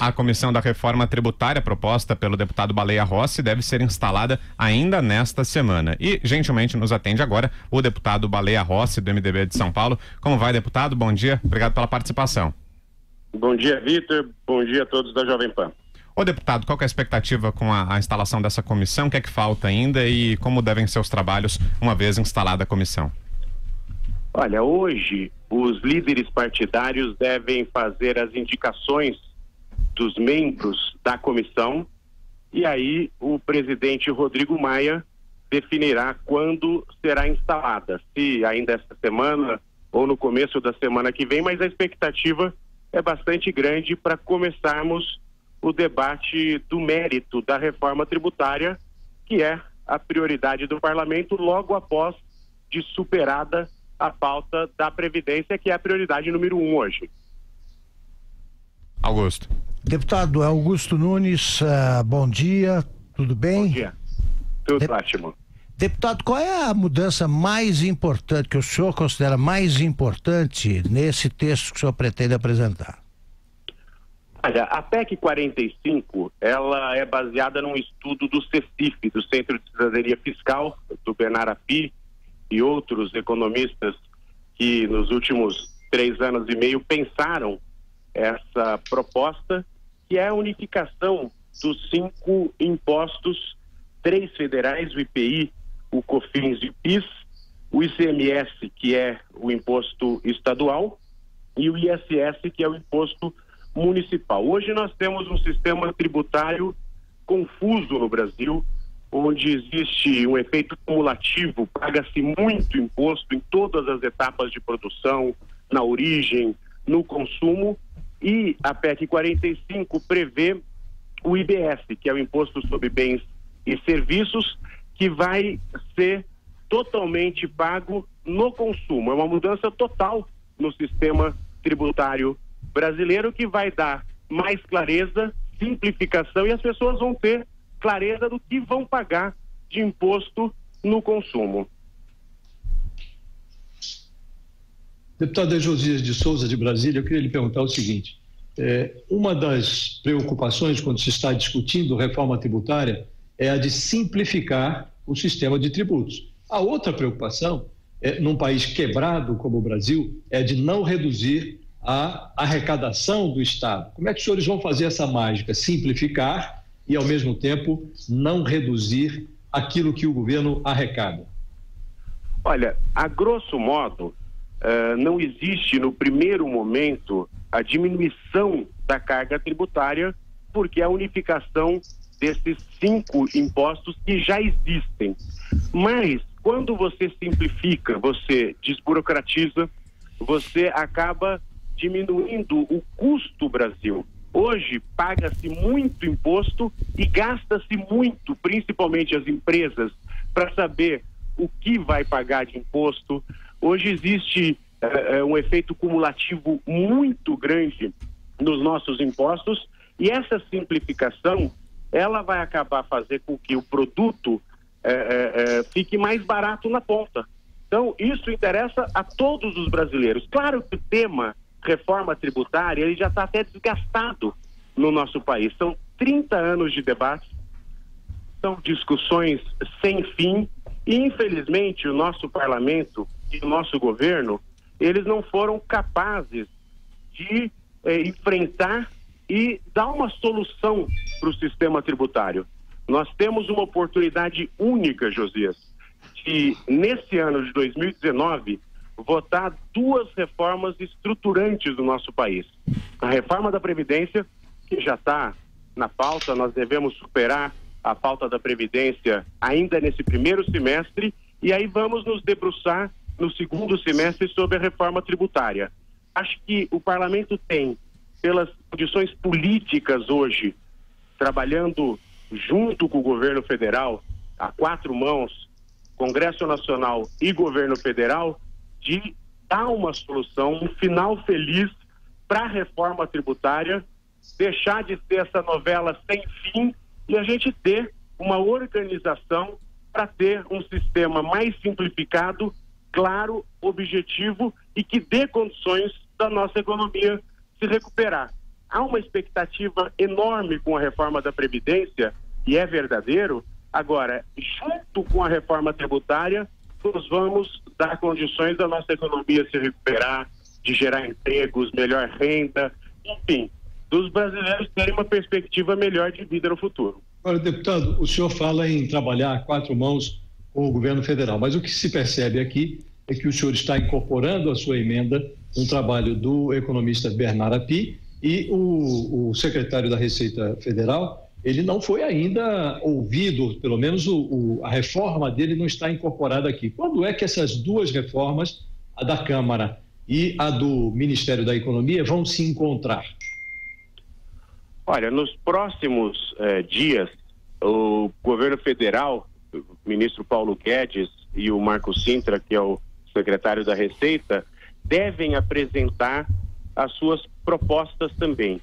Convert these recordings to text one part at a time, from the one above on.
A comissão da reforma tributária proposta pelo deputado Baleia Rossi deve ser instalada ainda nesta semana. E, gentilmente, nos atende agora o deputado Baleia Rossi, do MDB de São Paulo. Como vai, deputado? Bom dia. Obrigado pela participação. Bom dia, Vitor. Bom dia a todos da Jovem Pan. Ô, deputado, qual que é a expectativa com a instalação dessa comissão? O que é que falta ainda e como devem ser os trabalhos uma vez instalada a comissão? Olha, hoje os líderes partidários devem fazer as indicações dos membros da comissão e aí o presidente Rodrigo Maia definirá quando será instalada, se ainda esta semana ou no começo da semana que vem, mas a expectativa é bastante grande para começarmos o debate do mérito da reforma tributária, que é a prioridade do parlamento logo após de superada a pauta da Previdência, que é a prioridade número 1 hoje. Augusto. Deputado Augusto Nunes, bom dia, tudo bem? Bom dia, tudo ótimo. Deputado, qual é a mudança mais importante, que o senhor considera mais importante nesse texto que o senhor pretende apresentar? Olha, a PEC 45, ela é baseada num estudo do CECIF, do Centro de Cidadania Fiscal, do Bernard Api e outros economistas que nos últimos 3 anos e meio pensaram essa proposta, que é a unificação dos 5 impostos, 3 federais, o IPI, o COFINS e o PIS, o ICMS, que é o imposto estadual, e o ISS, que é o imposto municipal. Hoje nós temos um sistema tributário confuso no Brasil, onde existe um efeito cumulativo, paga-se muito imposto em todas as etapas de produção, na origem, no consumo, e a PEC 45 prevê o IBS, que é o Imposto sobre Bens e Serviços, que vai ser totalmente pago no consumo. É uma mudança total no sistema tributário brasileiro, que vai dar mais clareza, simplificação, e as pessoas vão ter clareza do que vão pagar de imposto no consumo. Deputado Josias de Souza, de Brasília, eu queria lhe perguntar o seguinte: uma das preocupações quando se está discutindo reforma tributária é a de simplificar o sistema de tributos. A outra preocupação, num país quebrado como o Brasil, é de não reduzir a arrecadação do Estado. Como é que os senhores vão fazer essa mágica? Simplificar e, ao mesmo tempo, não reduzir aquilo que o governo arrecada? Olha, a grosso modo, não existe no primeiro momento a diminuição da carga tributária, porque a unificação desses 5 impostos que já existem. Mas, quando você simplifica, você desburocratiza, você acaba diminuindo o custo Brasil. Hoje paga-se muito imposto e gasta-se muito, principalmente as empresas, para saber o que vai pagar de imposto. Hoje existe um efeito cumulativo muito grande nos nossos impostos, e essa simplificação, ela vai acabar fazer com que o produto fique mais barato na ponta. Então, isso interessa a todos os brasileiros. Claro que o tema reforma tributária, ele já está até desgastado no nosso país. São 30 anos de debate, são discussões sem fim, e infelizmente o nosso parlamento e o nosso governo, eles não foram capazes de enfrentar e dar uma solução para o sistema tributário. Nós temos uma oportunidade única, Josias, de nesse ano de 2019 votar 2 reformas estruturantes do nosso país. A reforma da Previdência, que já está na pauta, nós devemos superar a pauta da Previdência ainda nesse primeiro semestre, e aí vamos nos debruçar no segundo semestre sobre a reforma tributária. Acho que o parlamento tem, pelas condições políticas hoje, trabalhando junto com o governo federal, a 4 mãos, Congresso Nacional e governo federal, de dar uma solução, um final feliz para a reforma tributária, deixar de ser essa novela sem fim e a gente ter uma organização para ter um sistema mais simplificado, claro, objetivo e que dê condições da nossa economia se recuperar. há uma expectativa enorme com a reforma da Previdência, e é verdadeiro. Agora, junto com a reforma tributária, nós vamos dar condições da nossa economia se recuperar, de gerar empregos, melhor renda, enfim, dos brasileiros terem uma perspectiva melhor de vida no futuro. Agora, deputado, o senhor fala em trabalhar a 4 mãos com o governo federal, mas o que se percebe aqui é que o senhor está incorporando à sua emenda um trabalho do economista Bernard Api, e o secretário da Receita Federal, ele não foi ainda ouvido, pelo menos a reforma dele não está incorporada aqui. Quando é que essas duas reformas, a da Câmara e a do Ministério da Economia, vão se encontrar? Olha, nos próximos dias, o governo federal, o ministro Paulo Guedes e o Marco Sintra, que é o secretário da Receita, devem apresentar as suas propostas também.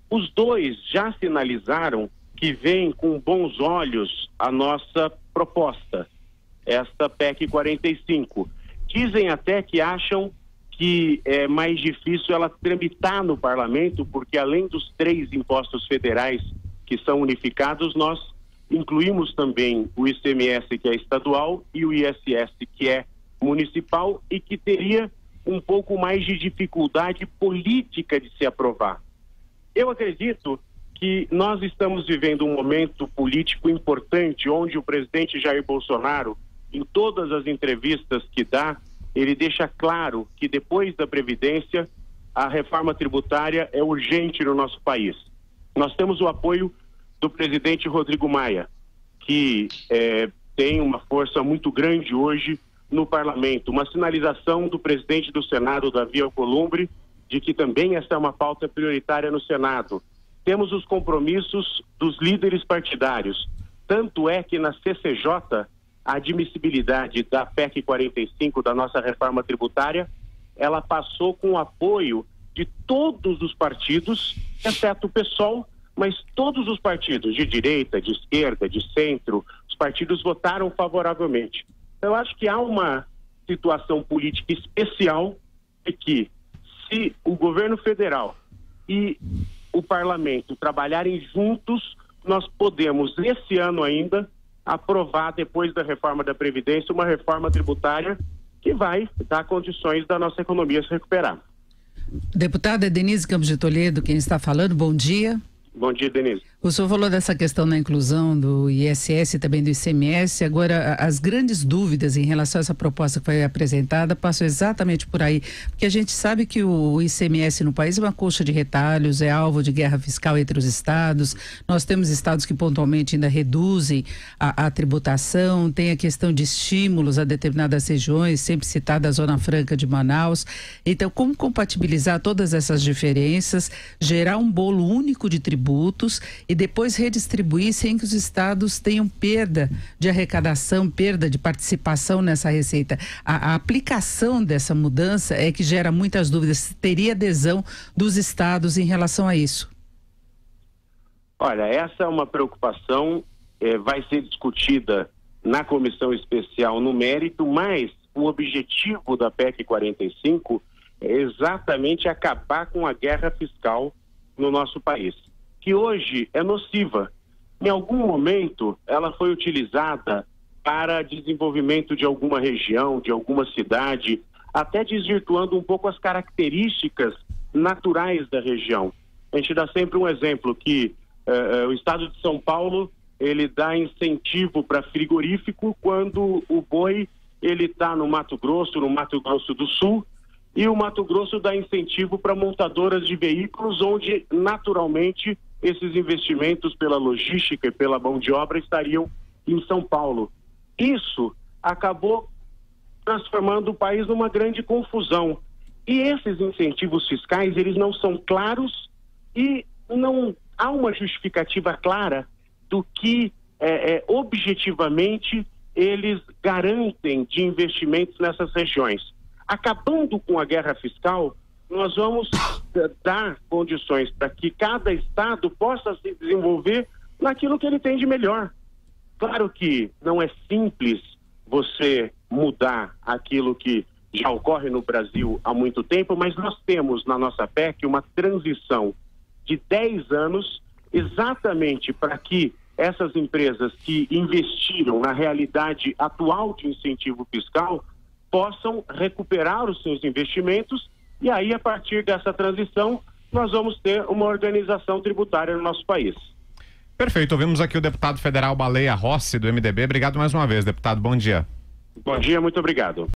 Os dois já sinalizaram que veem com bons olhos a nossa proposta, esta PEC 45. Dizem até que acham que é mais difícil ela tramitar no parlamento, porque além dos 3 impostos federais que são unificados, nós incluímos também o ICMS, que é estadual, e o ISS, que é municipal, e que teria um pouco mais de dificuldade política de se aprovar. Eu acredito que nós estamos vivendo um momento político importante, onde o presidente Jair Bolsonaro, em todas as entrevistas que dá, ele deixa claro que depois da Previdência, a reforma tributária é urgente no nosso país. Nós temos o apoio do presidente Rodrigo Maia, que tem uma força muito grande hoje no parlamento, uma sinalização do presidente do Senado, Davi Alcolumbre, de que também essa é uma pauta prioritária no Senado. Temos os compromissos dos líderes partidários. Tanto é que na CCJ, a admissibilidade da PEC 45, da nossa reforma tributária, ela passou com o apoio de todos os partidos, exceto o PSOL, mas todos os partidos de direita, de esquerda, de centro, os partidos votaram favoravelmente. Eu acho que há uma situação política especial de que, se o governo federal e o parlamento trabalharem juntos, nós podemos, esse ano ainda, aprovar, depois da reforma da Previdência, uma reforma tributária que vai dar condições da nossa economia se recuperar. Deputada Denise Campos de Toledo, quem está falando, bom dia. Bom dia, Denise. O senhor falou dessa questão da inclusão do ISS e também do ICMS. Agora, as grandes dúvidas em relação a essa proposta que foi apresentada passam exatamente por aí, porque a gente sabe que o ICMS no país é uma colcha de retalhos, é alvo de guerra fiscal entre os estados. Nós temos estados que pontualmente ainda reduzem a tributação, tem a questão de estímulos a determinadas regiões, sempre citada a Zona Franca de Manaus. Então, como compatibilizar todas essas diferenças, gerar um bolo único de tributos e depois redistribuir sem que os estados tenham perda de arrecadação, perda de participação nessa receita? A aplicação dessa mudança é que gera muitas dúvidas. Teria adesão dos estados em relação a isso? Olha, essa é uma preocupação, vai ser discutida na comissão especial no mérito, mas o objetivo da PEC 45 é exatamente acabar com a guerra fiscal no nosso país, que hoje é nociva. Em algum momento, ela foi utilizada para desenvolvimento de alguma região, de alguma cidade, até desvirtuando um pouco as características naturais da região. A gente dá sempre um exemplo, que o estado de São Paulo, ele dá incentivo para frigorífico quando o boi, ele está no Mato Grosso do Sul, e o Mato Grosso dá incentivo para montadoras de veículos, onde naturalmente esses investimentos pela logística e pela mão de obra estariam em São Paulo. Isso acabou transformando o país numa grande confusão. E esses incentivos fiscais, eles não são claros e não há uma justificativa clara do que objetivamente eles garantem de investimentos nessas regiões. Acabando com a guerra fiscal, nós vamos dar condições para que cada estado possa se desenvolver naquilo que ele tem de melhor. Claro que não é simples você mudar aquilo que já ocorre no Brasil há muito tempo, mas nós temos na nossa PEC uma transição de 10 anos, exatamente para que essas empresas que investiram na realidade atual de incentivo fiscal possam recuperar os seus investimentos, e aí, a partir dessa transição, nós vamos ter uma organização tributária no nosso país. Perfeito, ouvimos aqui o deputado federal Baleia Rossi, do MDB. Obrigado mais uma vez, deputado, bom dia. Bom dia, muito obrigado.